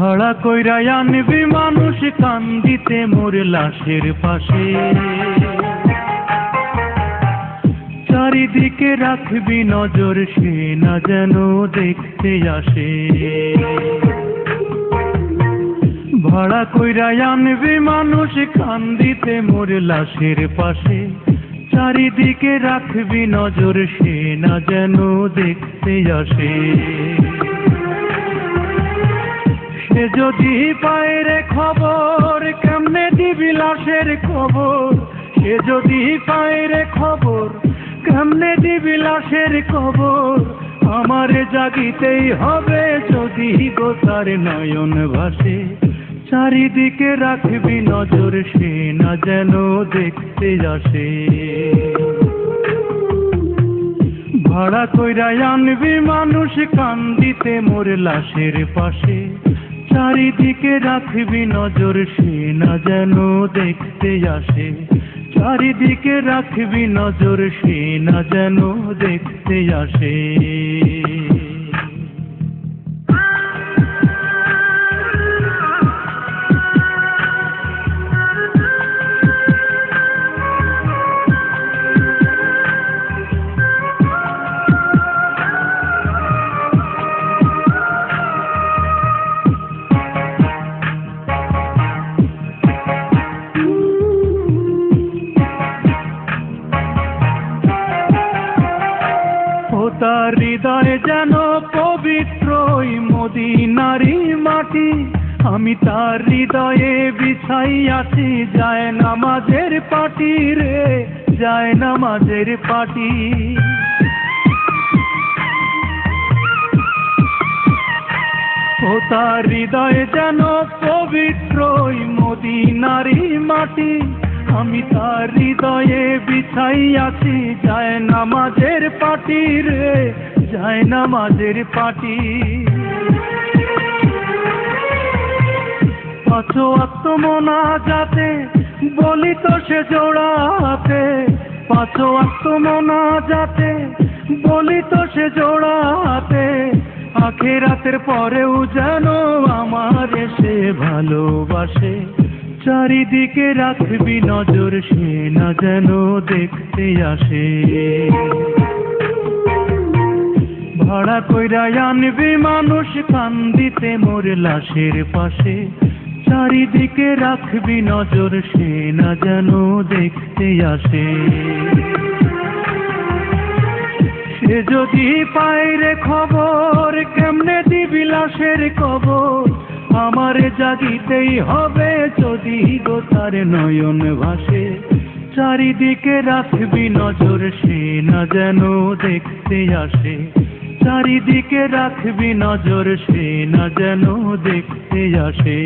ভাড়া কইরা আনবি মানুষ কান্দিতে মোর লাশের পাশে, চারিদিকে রাখবি নজর সে না যেন দেখতে আসে। ভাড়া কইরা আনবি মানুষ কান্দিতে মোর লাশের পাশে, চারিদিকে রাখবি নজর সে না যেন দেখতে আসে। সে যদি পায় রে খবর কেমনে দিবি লাশের খবর, সে যদি পায় রে খবর কেমনে দিবি লাশের খবর, আমারে জাগিতেই হবে যদি গো তার নয়ন ভাসে, চারিদিকে রাখবি নজর সে না যেন দেখতে আসে। ভাড়া কইরা আনবি মানুষ কান্দিতে মোর লাশের পাশে, চারিদিকে রাখবি নজর সে না যেন দেখতে আসে, চারিদিকে রাখবি নজর সে না যেন দেখতে আসে। তার হৃদয়ে যেন পবিত্র মদিনারি মাটি, আমি তার হৃদয়ে বিছাই আছি যায় নামাজের পাটি রে, যায় নামাজের পাটি। ও তার হৃদয়ে যেন পবিত্র মদিনারি মাটি, আমি তার হৃদয়ে বিছাই আছি যায় নামাজের পাটি রে, যায় নামাজের পাটি। পাঁচ ওয়াক্ত মোনাজাতে বলি তো সে জোড়াতে, পাঁচ ওয়াক্ত মোনাজাতে বলি তো সে জোড়াতে, আখিরাতের পরেও যেন আমার সে ভালোবাসে, চারিদিকে রাখবি নজর সে না যেন দেখতে আসে। ভাড়া কইরা আনবি মানুষ কান্দিতে মোর লাশের পাশে, চারিদিকে রাখবি নজর সে না যেন দেখতে আসে। সে যদি পায় রে খবর কেমনে দিবি লাশের খবর, আমারে জাগিতেই হবে যদি গো তার নয়ন ভাসে, চারিদিকে রাখবি নজর সে না যেন দেখতে আসে, চারিদিকে রাখবি নজর সে না যেন দেখতে আসে।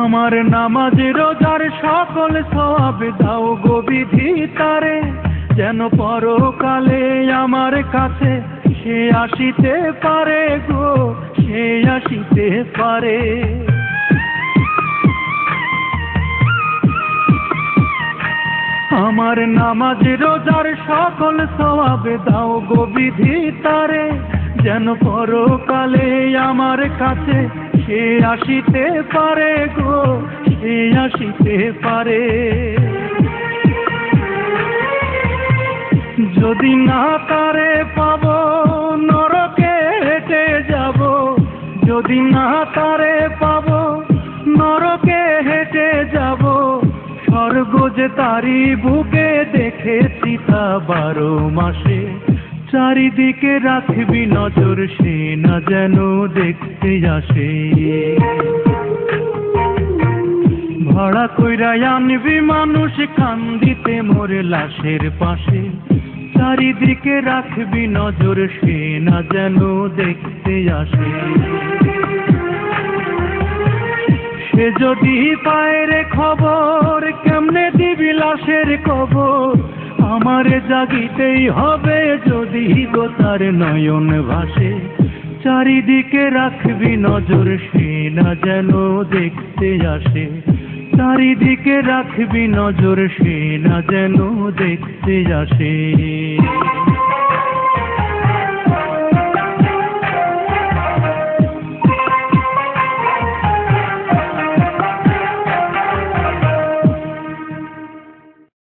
আমার নামাজ রোজার সকল সওয়াব দাও গো বিধি তারে, যেন পরকালে আমার কাছে সে আসিতে পারে গো, সে আসিতে পারে। আমার নামাজ রোজার সকল সওয়াব দাও গো বিধি তারে, যেন পরকালে আমার কাছে সে আসিতে পারে গো, সে আসিতে পারে। যদি না তারে পাব নরকে হেঁটে যাব, যদি না তারে পাব নরকে হেঁটে যাব, স্বর্গ যে তারি বুকে দেখেছি তা 12 মাসে, চারিদিকে রাখবি নজর সে না যেন দেখতে আসে। ভাড়া কইরা আনবি মানুষ কান্দিতে মোর লাশের পাশে, চারিদিকে রাখবি নজর সে না যেন দেখতে আসে। সে যদি পায় রে খবর কেমনে দিবি লাশের কবর, আমারে জাগিতেই হবে যদি গো তার নয়ন ভাসে। চারিদিকে রাখবি নজর সে না যেন দেখতে আসে, চারিদিকে রাখবি নজর সে না যেন দেখতে আসে।